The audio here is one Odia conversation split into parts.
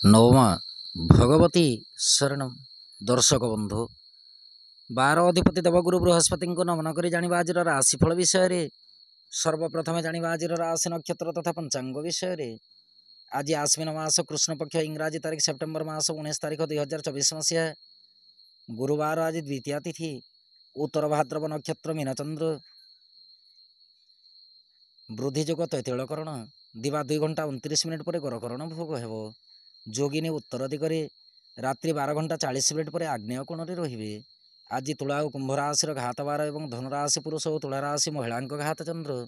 नवमा भगवती शरणम। दर्शक बंधु 12 अधिपति देवगुरु बृहस्पति को नमन कर जाना आज राशिफल विषय। सर्वप्रथम जाना आज राशि नक्षत्र तथा पंचांग विषय। आज आश्विन मास कृष्ण पक्ष इंग्राजी तारीख सेप्टेम्बर मास 19 तारीख 2024 मसीहा गुरुवार। आज द्वितीय तिथि उत्तर भाद्रव नक्षत्र मीनचंद्र वृद्धिजोग तैतलकरण दिवा 2 घंटा 29 मिनिट पर गरकरण भोग हेब। जोगिनी उत्तर दिगरे रात्रि 12 घंटा 40 मिनिट पर आग्नेय कोण रे। आज तुला और कुंभ राशि घात 12 और धनुराशि पुरुष और तुला राशि महिला घात चंद्र।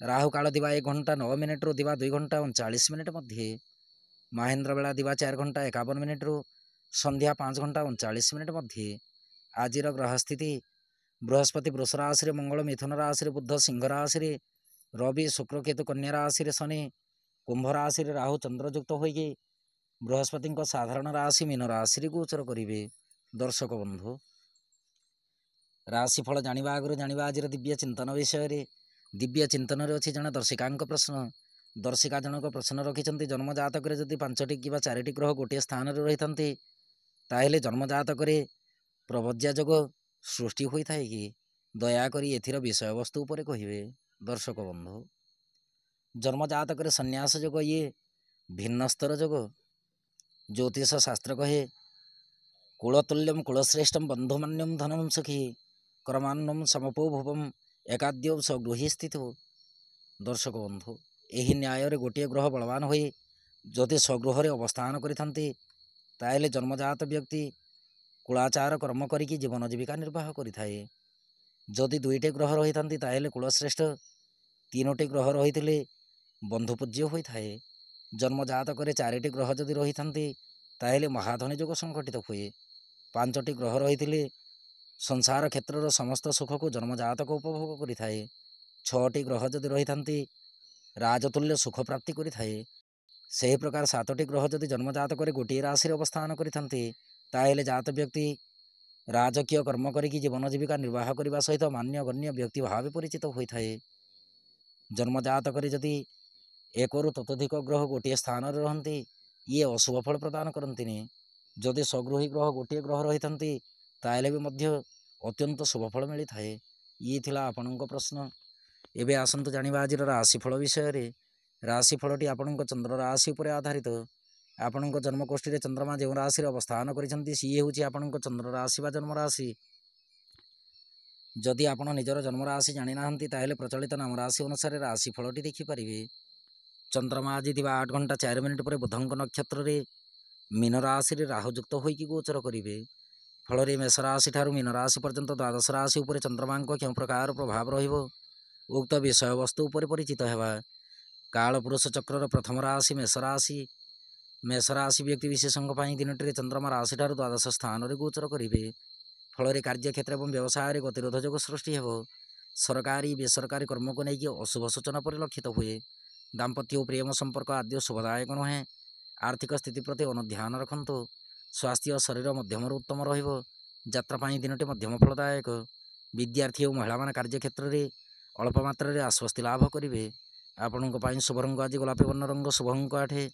राहु काल दिवा 1 घंटा 9 मिनिट रू दिवा 2 घंटा 39 मिनिट मध्य। महेंद्र बेला दिवा 4 घंटा 51 मिनिट रू संध्या 5 घंटा 39 मिनिट मध्य। आज ग्रह स्थिति बृहस्पति वृष राशि, मंगल मिथुन राशि, बुध सिंह राशि, रवि शुक्र केतु कन्या राशि, शनि कुंभ राशि, राहु चंद्रयुक्त हो बृहस्पति साधारण राशि मीन राशि गोचर करेंगे। दर्शक बंधु राशिफल जाना आगे जाना आज दिव्य चिंतन विषय। दिव्य चिंतन अच्छी जन दर्शिका प्रश्न। दर्शिका जनक प्रश्न रखिंट जन्म जातक जदि 5टी कि 4टी ग्रह गोटे स्थान रही था जन्म जातक प्रबज्या जोग सृष्टि होता है कि दयाकोरी एथिर विषय वस्तु पर कहे। दर्शक बंधु जन्म जातक संन्यास जोग ये भिन्नस्तर जोग ज्योतिष शास्त्र कहे कुलतुल्यम कुलश्रेष्ठम बंधुमान्यम धनम सखी क्रमान्नम समपो भुवम एकाद्यौ स्वगृही स्थित। दर्शक बंधु यही न्याय गोटे ग्रह बलवान हो जदि स्वगृह अवस्थान करें जन्मजात व्यक्ति कुलाचार कर्म करी जीवन जीविका निर्वाह करें। जदि 2टी ग्रह रही था कुलश्रेष्ठ, 3टी ग्रह रही बंधुपूज्य होता है। जन्म जातक 4टी ग्रह जदि रही था महाधनी जोग संघटित हुए। 5टी ग्रह रही संसार क्षेत्र समस्त सुख को जन्म जातक उपभोग करें। 6टी ग्रह जदि रही राजतुल्य सुख प्राप्ति करें। से प्रकार 7टी ग्रह जदि जन्म जातक गोटे राशि अवस्थान करें जात व्यक्ति राजकीय कर्म करी जीवन जीविका निर्वाह करने सहित मान्य गण्य व्यक्ति भाव परिचित होता है। जन्म जातक जदि 1 ରୁ ततोधिक ग्रह गोटे स्थान रहते ये अशुभ फल प्रदान करते। जदि स्वगृही ग्रह गोटे ग्रह रही ताले भी अत्यंत शुभ फल मिलता है। ये थिला आपणक प्रश्न। एवं आसतु जाना आज राशिफल विषय। राशिफलटी आपण चंद्र राशि पर आधारित। आपण जन्मकोष्ठी चंद्रमा जो राशि अवस्थान कर सी हूँ आपण चंद्र राशि व जन्म राशि। जदि आपण निजर जन्म राशि जानी ना प्रचलित नाम राशि अनुसार राशिफलटी देखिपारे। चंद्रमा आज 8 घंटा 4 मिनिट पर बुधंक नक्षत्र रे मीन राशि राहुयुक्त होगी गोचर करेंगे। फल मेष राशि ठारू मीन राशि पर्यंत द्वादश राशि उपर चंद्रमा क्यों प्रकार प्रभाव रुक्त विषय वस्तु उपर परिचित होगा। काल पुरुष चक्र प्रथम राशि मेष राशि। मेष राशि व्यक्ति विशेषों दिनटी चंद्रमा राशि ठारू द्वादश स्थान में गोचर करेंगे। फल कार्यक्षेत्र और व्यवसाय गतिरोध जोग सृष्टि हो। सरकारी बेसरकारी कर्म को लेकिन अशुभ सूचना परिलक्षित हुए। दाम्पत्य और प्रेम संपर्क आद्य शुभदायक नुहे। आर्थिक स्थिति प्रति अनुध्यान रखु। स्वास्थ्य शरीर मध्यम उत्तम रत्रापाई दिनटी मध्यम फलदायक। विद्यार्थी और महिला मान कार्यक्षेत्र में अल्प मात्रा आश्वस्ति लाभ करेंगे। आपण शुभ रंग आज गोलापी वर्ण रंग शुभ अंक 8।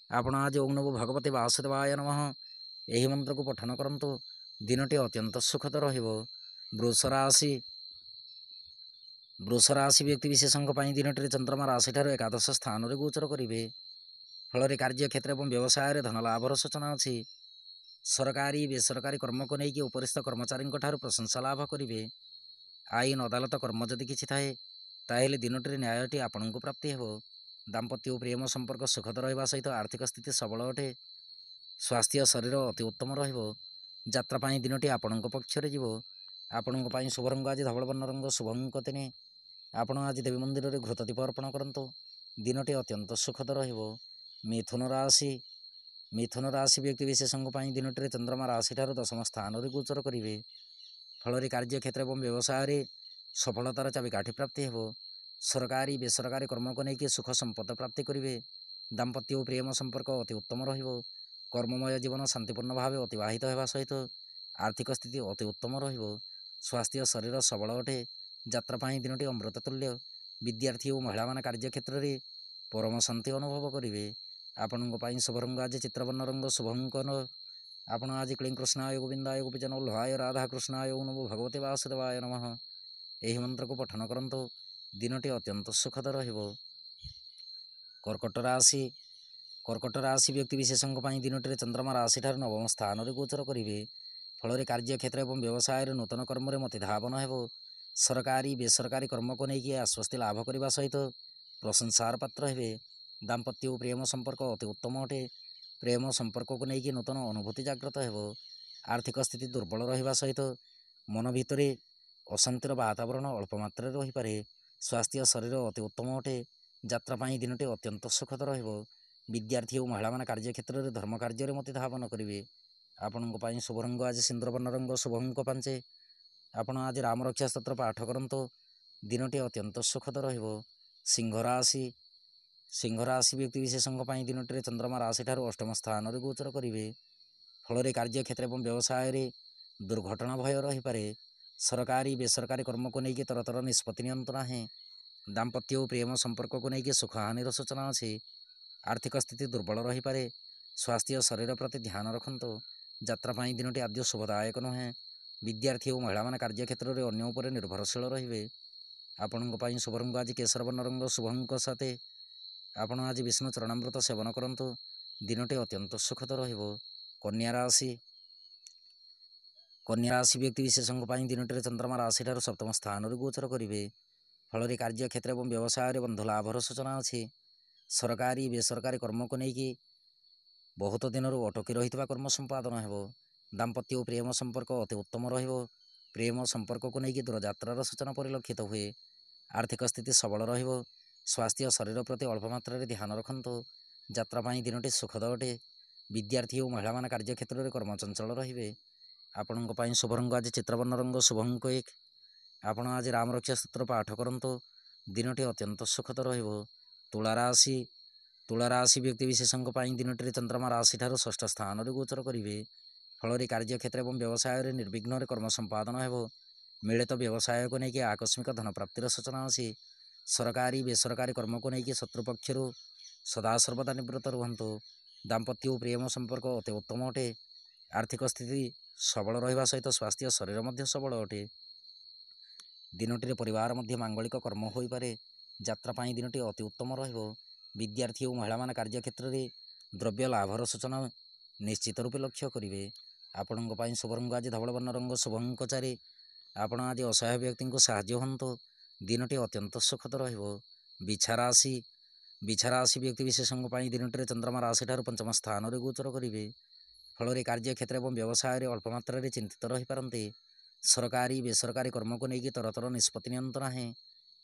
आपण आज ओं नमो भगवते वासुदेवाय नमः यही मंत्र को पठन करंतु दिनटी अत्यंत सुखद वृष राशि व्यक्ति विशेषों दिनटी चंद्रमा राशि ठार एकादश स्थान में गोचर करेंगे। फल कार्यक्षेत्र और व्यवसाय धन लाभर सूचना अच्छी। सरकारी बेसरकारी कर्म को लेकिन उपरिस्थ कर्मचारी प्रशंसा लाभ करेंगे। आईन अदालत कर्म जदि किसी थाए ताहले दिनटी न्यायटी आपण को प्राप्ति हो। दाम्पत्य और प्रेम संपर्क सुखद रहा सहित आर्थिक स्थिति सबल अटे। स्वास्थ्य शरीर अति उत्तम रत्रापाई दिनटी आपण पक्षरे जीव। आपण शुभ रंग आज धवल वर्ण रंग शुभ अंक 3। आपण आज देवी मंदिर में घृतदीप अर्पण करंतु दिनटी अत्यंत सुखद मिथुन राशि व्यक्ति विशेषों दिनटी चंद्रमा राशि ठार दशम स्थान में गोचर करेंगे। फल कार्यक्षेत्र और व्यवसाय सफलतार चाबिकाठी प्राप्ति हो। सरकारी बेसरकारी कर्म को लेकिन सुख संपद प्राप्ति करेंगे। दाम्पत्य और प्रेम संपर्क अति उत्तम कर्ममय जीवन शांतिपूर्ण भाव अतिवाहित होगा सहित आर्थिक स्थिति अति उत्तम स्वास्थ्य शरीर सबल अटे। यात्रापाई दिनटी अमृत तुल्य। विद्यार्थी और महिला मान कार्यक्षेत्र में परम शांति अनुभव करेंगे। ଆପଣଙ୍କ ପାଇଁ ଶୁଭରଙ୍ଗ ଆଜି ଚିତ୍ରବର୍ଣ୍ଣ ରଙ୍ଗ ଶୁଭଙ୍କର। ଆପଣ ଆଜି କ୍ଳିଂ କୃଷ୍ଣାୟ ଗୋବିନ୍ଦାୟ ଗୋପୀଜନ ଉଲ୍ଲଭାୟ ରାଧାକୃଷ୍ଣାୟ ନମୋ ଭଗବତେ ବାସୁଦେବାୟ ନମଃ ଏହି ମନ୍ତ୍ରକୁ ପଠନ କରନ୍ତୁ। ଦିନଟି ଅତ୍ୟନ୍ତ ସୁଖଦ ରହିବ। କର୍କଟ ରାଶି। କର୍କଟ ରାଶି ବ୍ୟକ୍ତିବିଶେଷଙ୍କ ପାଇଁ ଦିନଟିରେ ଚନ୍ଦ୍ରମା ରାଶିଠାରୁ ନବମ ସ୍ଥାନରେ ଗୋଚର କରିବେ। ଫଳରେ କାର୍ଯ୍ୟକ୍ଷେତ୍ର ଏବଂ ବ୍ୟବସାୟରେ ନୂତନ କର୍ମରେ ମତି ଧାବନ ହେବ। ସରକାରୀ ବେସରକାରୀ କର୍ମକୁ ନେଇକି ଆଶ୍ୱସ୍ତି ଲାଭ କରିବା ସହିତ ପ୍ରଶଂସାର ପାତ୍ର ହେବେ। ଦାମ୍ପତ୍ୟ ଓ ପ୍ରେମ ସମ୍ପର୍କ ଅତି ଉତ୍ତମ ଅଟେ। ପ୍ରେମ ସମ୍ପର୍କକୁ ନେଇକି ନୂତନ ଅନୁଭୂତି ଜାଗ୍ରତ ହେବ। ଆର୍ଥିକ ସ୍ଥିତି ଦୁର୍ବଳ ରହିବା ସହିତ ମନ ଭିତରେ ଅଶାନ୍ତିର ବାତାବରଣ ଅଳ୍ପ ମାତ୍ରାରେ ରହିପାରେ। ସ୍ୱାସ୍ଥ୍ୟ ଶରୀର ଅତି ଉତ୍ତମ ଅଟେ। ଯାତ୍ରା ପାଇଁ ଦିନଟି ଅତ୍ୟନ୍ତ ସୁଖଦ ରହିବ। ବିଦ୍ୟାର୍ଥୀ ଓ ମହିଳାମାନେ କାର୍ଯ୍ୟକ୍ଷେତ୍ରରେ ଧର୍ମ କାର୍ଯ୍ୟରେ ମତି ଧାବନ କରିବେ। ଆପଣଙ୍କ ପାଇଁ ଶୁଭରଙ୍ଗ ଆଜି ସିନ୍ଦୁରବର୍ଣ୍ଣ ରଙ୍ଗ ଶୁଭଙ୍କ ପାଞ୍ଚେ। ଆପଣ ଆଜି ରାମରକ୍ଷା ସ୍ତୋତ୍ର ପାଠ କରନ୍ତୁ। ଦିନଟି ଅତ୍ୟନ୍ତ ସୁଖଦ ରହିବ। ସିଂହ ରାଶି। ସିଂହ ରାଶି ବ୍ୟକ୍ତିବିଶେଷଙ୍କ ପାଇଁ ଦିନଟିରେ ଚନ୍ଦ୍ରମା ରାଶିଠାରୁ ଅଷ୍ଟମ ସ୍ଥାନରେ ଗୋଚର କରିବେ। ଫଳରେ କାର୍ଯ୍ୟକ୍ଷେତ୍ର ଏବଂ ବ୍ୟବସାୟରେ ଦୁର୍ଘଟଣା ଭୟ ରହିପାରେ। ସରକାରୀ ବେସରକାରୀ କର୍ମକୁ ନେଇକି ତରତର ନିଷ୍ପତ୍ତି ନିଅନ୍ତୁ ନାହିଁ। ଦାମ୍ପତ୍ୟ ଓ ପ୍ରେମ ସମ୍ପର୍କକୁ ନେଇକି ସୁଖହାନିର ସୂଚନା ଅଛି। ଆର୍ଥିକ ସ୍ଥିତି ଦୁର୍ବଳ ରହିପାରେ। ସ୍ୱାସ୍ଥ୍ୟ ଶରୀର ପ୍ରତି ଧ୍ୟାନ ରଖନ୍ତୁ। ଯାତ୍ରା ପାଇଁ ଦିନଟି ଆଦ୍ୟ ଶୁଭଦାୟକ ନୁହେଁ। ବିଦ୍ୟାର୍ଥୀ ଓ ମହିଳାମାନେ କାର୍ଯ୍ୟକ୍ଷେତ୍ରରେ ଅନ୍ୟ ଉପରେ ନିର୍ଭରଶୀଳ ରହିବେ। ଆପଣଙ୍କ ପାଇଁ ଶୁଭରଙ୍ଗ ଆଜି କେଶରବର୍ଣ୍ଣ ରଙ୍ଗ ଶୁଭଙ୍କ ସାଥେ। ଆପଣ ଆଜି ବିଷ୍ଣୁ ଚରଣାମୃତ ସେବନ କରନ୍ତୁ। ଦିନଟି ଅତ୍ୟନ୍ତ ସୁଖଦ ରହିବ। କନ୍ୟା ରାଶି। କନ୍ୟା ରାଶି ବ୍ୟକ୍ତିବିଶେଷଙ୍କ ପାଇଁ ଦିନଟିରେ ଚନ୍ଦ୍ରମା ରାଶିଠାରୁ ସପ୍ତମ ସ୍ଥାନରେ ଗୋଚର କରିବେ। ଫଳରେ କାର୍ଯ୍ୟକ୍ଷେତ୍ର ଏବଂ ବ୍ୟବସାୟରେ ବନ୍ଧୁ ଲାଭର ସୂଚନା ଅଛି। ସରକାରୀ ବେସରକାରୀ କର୍ମକୁ ନେଇକି ବହୁତ ଦିନରୁ ଅଟକି ରହିଥିବା କର୍ମ ସମ୍ପାଦନ ହେବ। ଦାମ୍ପତ୍ୟ ଓ ପ୍ରେମ ସମ୍ପର୍କ ଅତି ଉତ୍ତମ ରହିବ। ପ୍ରେମ ସମ୍ପର୍କକୁ ନେଇକି ଦୂରଯାତ୍ରାର ସୂଚନା ପରିଲକ୍ଷିତ ହୁଏ। ଆର୍ଥିକ ସ୍ଥିତି ସବଳ ରହିବ। ସ୍ୱାସ୍ଥ୍ୟ ଶରୀର ପ୍ରତି ଅଳ୍ପ ମାତ୍ରାରେ ଧ୍ୟାନ ରଖନ୍ତୁ। ଯାତ୍ରା ପାଇଁ ଦିନଟି ସୁଖଦ ଅଟେ। ବିଦ୍ୟାର୍ଥୀ ଓ ମହିଳାମାନେ କାର୍ଯ୍ୟକ୍ଷେତ୍ରରେ କର୍ମଚଞ୍ଚଳ ରହିବେ। ଆପଣଙ୍କ ପାଇଁ ଶୁଭରଙ୍ଗ ଆଜି ଚିତ୍ରବର୍ଣ୍ଣ ରଙ୍ଗ ଶୁଭଙ୍କ ଏକ। ଆପଣ ଆଜି ରାମରକ୍ଷା ସ୍ତୋତ୍ର ପାଠ କରନ୍ତୁ। ଦିନଟି ଅତ୍ୟନ୍ତ ସୁଖଦ ରହିବ। ତୁଳା ରାଶି। ତୁଳା ରାଶି ବ୍ୟକ୍ତିବିଶେଷଙ୍କ ପାଇଁ ଦିନଟିରେ ଚନ୍ଦ୍ରମା ରାଶିଠାରୁ ଷଷ୍ଠ ସ୍ଥାନରେ ଗୋଚର କରିବେ। ଫଳରେ କାର୍ଯ୍ୟକ୍ଷେତ୍ର ଏବଂ ବ୍ୟବସାୟରେ ନିର୍ବିଘ୍ନରେ କର୍ମ ସମ୍ପାଦନ ହେବ। ମିଳିତ ବ୍ୟବସାୟକୁ ନେଇକି ଆକସ୍ମିକ ଧନପ୍ରାପ୍ତିର ସୂଚନା ଅଛି। ସରକାରୀ ବେସରକାରୀ କର୍ମକୁ ନେଇକି ଶତ୍ରୁ ପକ୍ଷରୁ ସଦାସର୍ବଦା ନିବୃତ୍ତ ରୁହନ୍ତୁ। ଦାମ୍ପତ୍ୟ ଓ ପ୍ରେମ ସମ୍ପର୍କ ଅତି ଉତ୍ତମ ଅଟେ। ଆର୍ଥିକ ସ୍ଥିତି ସବଳ ରହିବା ସହିତ ସ୍ୱାସ୍ଥ୍ୟ ଶରୀର ମଧ୍ୟ ସବଳ ଅଟେ। ଦିନଟିରେ ପରିବାର ମଧ୍ୟ ମାଙ୍ଗଳିକ କର୍ମ ହୋଇପାରେ। ଯାତ୍ରା ପାଇଁ ଦିନଟି ଅତି ଉତ୍ତମ ରହିବ। ବିଦ୍ୟାର୍ଥୀ ଓ ମହିଳାମାନେ କାର୍ଯ୍ୟକ୍ଷେତ୍ରରେ ଦ୍ରବ୍ୟ ଲାଭର ସୂଚନା ନିଶ୍ଚିତ ରୂପେ ଲକ୍ଷ୍ୟ କରିବେ। ଆପଣଙ୍କ ପାଇଁ ଶୁଭରଙ୍ଗ ଆଜି ଧବଳବର୍ଣ୍ଣ ରଙ୍ଗ ଶୁଭଙ୍କ ଚାରି। ଆପଣ ଆଜି ଅସହାୟ ବ୍ୟକ୍ତିଙ୍କୁ ସାହାଯ୍ୟ ହୁଅନ୍ତୁ। ଦିନଟି ଅତ୍ୟନ୍ତ ସୁଖଦ ରହିବ। ବିଛା ରାଶି। ବିଛା ରାଶି ବ୍ୟକ୍ତିବିଶେଷଙ୍କ ପାଇଁ ଦିନଟିରେ ଚନ୍ଦ୍ରମା ରାଶିଠାରୁ ପଞ୍ଚମ ସ୍ଥାନରେ ଗୋଚର କରିବେ। ଫଳରେ କାର୍ଯ୍ୟକ୍ଷେତ୍ର ଏବଂ ବ୍ୟବସାୟରେ ଅଳ୍ପ ମାତ୍ରାରେ ଚିନ୍ତିତ ରହିପାରନ୍ତି। ସରକାରୀ ବେସରକାରୀ କର୍ମକୁ ନେଇକି ତରତର ନିଷ୍ପତ୍ତି ନିଅନ୍ତୁ ନାହିଁ।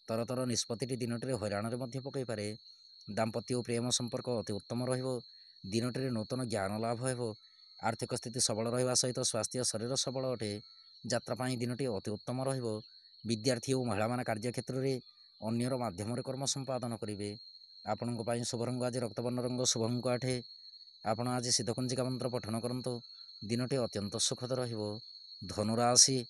ତରତର ନିଷ୍ପତ୍ତିଟି ଦିନଟିରେ ହଇରାଣରେ ମଧ୍ୟ ପକାଇପାରେ। ଦାମ୍ପତ୍ୟ ଓ ପ୍ରେମ ସମ୍ପର୍କ ଅତି ଉତ୍ତମ ରହିବ। ଦିନଟିରେ ନୂତନ ଜ୍ଞାନ ଲାଭ ହେବ। ଆର୍ଥିକ ସ୍ଥିତି ସବଳ ରହିବା ସହିତ ସ୍ୱାସ୍ଥ୍ୟ ଶରୀର ସବଳ ଅଟେ। ଯାତ୍ରା ପାଇଁ ଦିନଟି ଅତି ଉତ୍ତମ ରହିବ। ବିଦ୍ୟାର୍ଥୀ ଓ ମହିଳାମାନେ କାର୍ଯ୍ୟକ୍ଷେତ୍ରରେ ଅନ୍ୟର ମାଧ୍ୟମରେ କର୍ମ ସମ୍ପାଦନ କରିବେ। ଆପଣଙ୍କ ପାଇଁ ଶୁଭରଙ୍ଗ ଆଜି ରକ୍ତବର୍ଣ୍ଣ ରଙ୍ଗ ଶୁଭଙ୍କ ଆଠେ। ଆପଣ ଆଜି ସିଦ୍ଧକୁଞ୍ଜିକା ମନ୍ତ୍ର ପଠନ କରନ୍ତୁ। ଦିନଟି ଅତ୍ୟନ୍ତ ସୁଖଦ ରହିବ। ଧନୁରାଶି।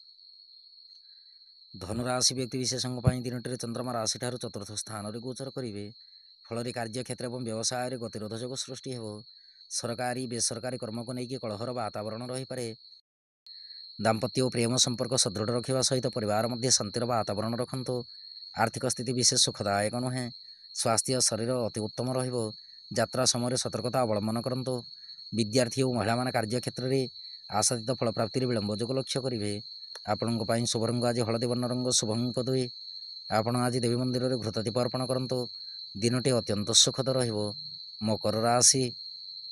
ଧନୁରାଶି ବ୍ୟକ୍ତିବିଶେଷଙ୍କ ପାଇଁ ଦିନଟିରେ ଚନ୍ଦ୍ରମା ରାଶିଠାରୁ ଚତୁର୍ଥ ସ୍ଥାନରେ ଗୋଚର କରିବେ। ଫଳରେ କାର୍ଯ୍ୟକ୍ଷେତ୍ର ଏବଂ ବ୍ୟବସାୟରେ ଗତିରୋଧ ଯୋଗ ସୃଷ୍ଟି ହେବ। ସରକାରୀ ବେସରକାରୀ କର୍ମକୁ ନେଇକି କଳହର ବାତାବରଣ ରହିପାରେ। ଦାମ୍ପତ୍ୟ ଓ ପ୍ରେମ ସମ୍ପର୍କ ସୁଦୃଢ଼ ରଖିବା ସହିତ ପରିବାର ମଧ୍ୟ ଶାନ୍ତିର ବାତାବରଣ ରଖନ୍ତୁ। ଆର୍ଥିକ ସ୍ଥିତି ବିଶେଷ ସୁଖଦାୟକ ନୁହେଁ। ସ୍ୱାସ୍ଥ୍ୟ ଶରୀର ଅତି ଉତ୍ତମ ରହିବ। ଯାତ୍ରା ସମୟରେ ସତର୍କତା ଅବଲମ୍ବନ କରନ୍ତୁ। ବିଦ୍ୟାର୍ଥୀ ଓ ମହିଳାମାନେ କାର୍ଯ୍ୟକ୍ଷେତ୍ରରେ ଆଶାତୀତ ଫଳପ୍ରାପ୍ତିରେ ବିଳମ୍ବ ଯୋଗ ଲକ୍ଷ୍ୟ କରିବେ। ଆପଣଙ୍କ ପାଇଁ ଶୁଭରଙ୍ଗ ଆଜି ହଳଦୀ ବର୍ଣ୍ଣ ରଙ୍ଗ ଶୁଭଙ୍କ ଦୁଇ। ଆପଣ ଆଜି ଦେବୀ ମନ୍ଦିରରେ ଘୃତଦୀପ ଅର୍ପଣ କରନ୍ତୁ। ଦିନଟି ଅତ୍ୟନ୍ତ ସୁଖଦ ରହିବ। ମକର ରାଶି।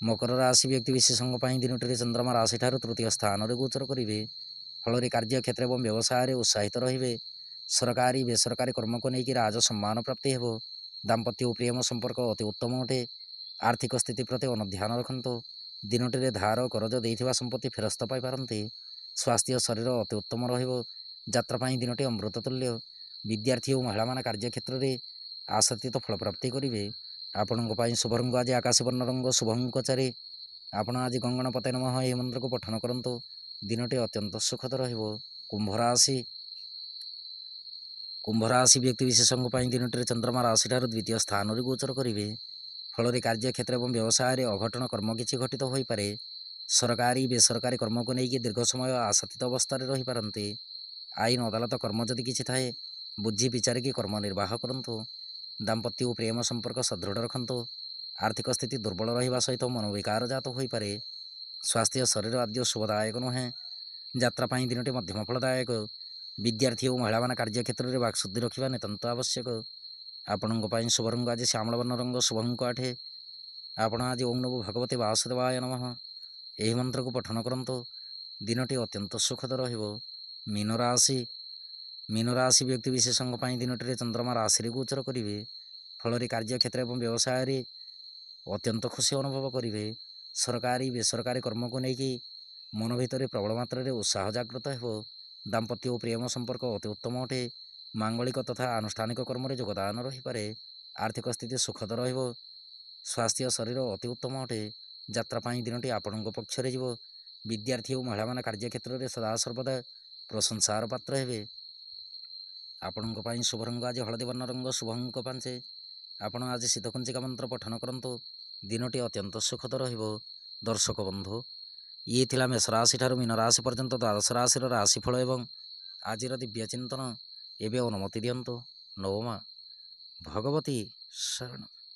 ମକର ରାଶି ବ୍ୟକ୍ତିବିଶେଷଙ୍କ ପାଇଁ ଦିନଟିରେ ଚନ୍ଦ୍ରମା ରାଶିଠାରୁ ତୃତୀୟ ସ୍ଥାନରେ ଗୋଚର କରିବେ। ଫଳରେ କାର୍ଯ୍ୟକ୍ଷେତ୍ର ଏବଂ ବ୍ୟବସାୟରେ ଉତ୍ସାହିତ ରହିବେ। ସରକାରୀ ବେସରକାରୀ କର୍ମକୁ ନେଇକି ରାଜ ସମ୍ମାନ ପ୍ରାପ୍ତି ହେବ। ଦାମ୍ପତ୍ୟ ଓ ପ୍ରେମ ସମ୍ପର୍କ ଅତି ଉତ୍ତମ ଅଟେ। ଆର୍ଥିକ ସ୍ଥିତି ପ୍ରତି ଅନୁଧ୍ୟାନ ରଖନ୍ତୁ। ଦିନଟିରେ ଧାର କରଜ ଦେଇଥିବା ସମ୍ପତ୍ତି ଫେରସ୍ତ ପାଇପାରନ୍ତି। ସ୍ୱାସ୍ଥ୍ୟ ଶରୀର ଅତି ଉତ୍ତମ ରହିବ। ଯାତ୍ରା ପାଇଁ ଦିନଟି ଅମୃତ ତୁଲ୍ୟ। ବିଦ୍ୟାର୍ଥୀ ଓ ମହିଳାମାନେ କାର୍ଯ୍ୟକ୍ଷେତ୍ରରେ ଆଶାତୀତ ଫଳପ୍ରାପ୍ତି କରିବେ। ଆପଣଙ୍କ ପାଇଁ ଶୁଭରଙ୍ଗ ଆଜି ଆକାଶୀ ବର୍ଣ୍ଣ ରଙ୍ଗ ଶୁଭଙ୍କ ଚାରି। ଆପଣ ଆଜି ଗଙ୍ଗଣପତେ ନମଃ ଏହି ମନ୍ତ୍ରକୁ ପଠନ କରନ୍ତୁ। ଦିନଟି ଅତ୍ୟନ୍ତ ସୁଖଦ ରହିବ। କୁମ୍ଭ ରାଶି। କୁମ୍ଭ ରାଶି ବ୍ୟକ୍ତିବିଶେଷଙ୍କ ପାଇଁ ଦିନଟିରେ ଚନ୍ଦ୍ରମା ରାଶିଠାରୁ ଦ୍ୱିତୀୟ ସ୍ଥାନରେ ଗୋଚର କରିବେ। ଫଳରେ କାର୍ଯ୍ୟକ୍ଷେତ୍ର ଏବଂ ବ୍ୟବସାୟରେ ଅଘଟଣ କର୍ମ କିଛି ଘଟିତ ହୋଇପାରେ। ସରକାରୀ ବେସରକାରୀ କର୍ମକୁ ନେଇକି ଦୀର୍ଘ ସମୟ ଆଶାତୀତ ଅବସ୍ଥାରେ ରହିପାରନ୍ତି। ଆଇନ ଅଦାଲତ କର୍ମ ଯଦି କିଛି ଥାଏ ବୁଝି ବିଚାରିକି କର୍ମ ନିର୍ବାହ କରନ୍ତୁ। ଦାମ୍ପତ୍ୟ ଓ ପ୍ରେମ ସମ୍ପର୍କ ସଦୃଢ଼ ରଖନ୍ତୁ। ଆର୍ଥିକ ସ୍ଥିତି ଦୁର୍ବଳ ରହିବା ସହିତ ମନୋବିକାର ଜାତ ହୋଇପାରେ। ସ୍ୱାସ୍ଥ୍ୟ ଶରୀର ଆଦ୍ୟ ଶୁଭଦାୟକ ନୁହେଁ। ଯାତ୍ରା ପାଇଁ ଦିନଟି ମଧ୍ୟମ ଫଳଦାୟକ। ବିଦ୍ୟାର୍ଥୀ ଓ ମହିଳାମାନେ କାର୍ଯ୍ୟକ୍ଷେତ୍ରରେ ବାକ୍ଶୁଦ୍ଧି ରଖିବା ନିତାନ୍ତ ଆବଶ୍ୟକ। ଆପଣଙ୍କ ପାଇଁ ଶୁଭ ରଙ୍ଗ ଆଜି ଶ୍ୟାମଳ ବର୍ଣ୍ଣ ରଙ୍ଗ, ଶୁଭ ଅଙ୍କ 8। ଆପଣ ଆଜି ଓଁ ନମୋ ଭଗବତେ ବାସୁଦେବାୟ ନମଃ ଏହି ମନ୍ତ୍ରକୁ ପଠନ କରନ୍ତୁ। ଦିନଟି ଅତ୍ୟନ୍ତ ସୁଖଦ ରହିବ। ମୀନ ରାଶି ବ୍ୟକ୍ତିବିଶେଷଙ୍କ ପାଇଁ ଦିନଟିରେ ଚନ୍ଦ୍ରମା ରାଶିରେ ଗୋଚର କରିବେ। ଫଳରେ କାର୍ଯ୍ୟକ୍ଷେତ୍ର ଏବଂ ବ୍ୟବସାୟରେ ଅତ୍ୟନ୍ତ ଖୁସି ଅନୁଭବ କରିବେ। ସରକାରୀ ବେସରକାରୀ କର୍ମକୁ ନେଇକି ମନ ଭିତରେ ପ୍ରବଳ ମାତ୍ରାରେ ଉତ୍ସାହ ଜାଗ୍ରତ ହେବ। ଦାମ୍ପତ୍ୟ ଓ ପ୍ରେମ ସମ୍ପର୍କ ଅତି ଉତ୍ତମ ଅଟେ। ମାଙ୍ଗଳିକ ତଥା ଆନୁଷ୍ଠାନିକ କର୍ମରେ ଯୋଗଦାନ ରହିପାରେ। ଆର୍ଥିକ ସ୍ଥିତି ସୁଖଦ ରହିବ। ସ୍ୱାସ୍ଥ୍ୟ ଶରୀର ଅତି ଉତ୍ତମ ଅଟେ। ଯାତ୍ରା ପାଇଁ ଦିନଟି ଆପଣଙ୍କ ପକ୍ଷରେ ଯିବ। ବିଦ୍ୟାର୍ଥୀ ଓ ମହିଳାମାନେ କାର୍ଯ୍ୟକ୍ଷେତ୍ରରେ ସଦାସର୍ବଦା ପ୍ରଶଂସାର ପାତ୍ର ହେବେ। ଆପଣଙ୍କ ପାଇଁ ଶୁଭ ରଙ୍ଗ ଆଜି ହଳଦୀ ବର୍ଣ୍ଣ ରଙ୍ଗ, ଶୁଭ ଅଙ୍କ 5। ଆପଣ ଆଜି ସିଦ୍ଧକୁଞ୍ଚିକା ମନ୍ତ୍ର ପଠନ କରନ୍ତୁ। ଦିନଟି ଅତ୍ୟନ୍ତ ସୁଖଦ ରହିବ। ଦର୍ଶକ ବନ୍ଧୁ, ଇଏ ଥିଲା ମେଷ ରାଶି ଠାରୁ ମୀନ ରାଶି ପର୍ଯ୍ୟନ୍ତ ଦ୍ୱାଦଶ ରାଶିର ରାଶିଫଳ ଏବଂ ଆଜିର ଦିବ୍ୟ ଚିନ୍ତନ। ଏବେ ଅନୁମତି ଦିଅନ୍ତୁ। ନମୋ ମା ଭଗବତୀ ଶରଣ।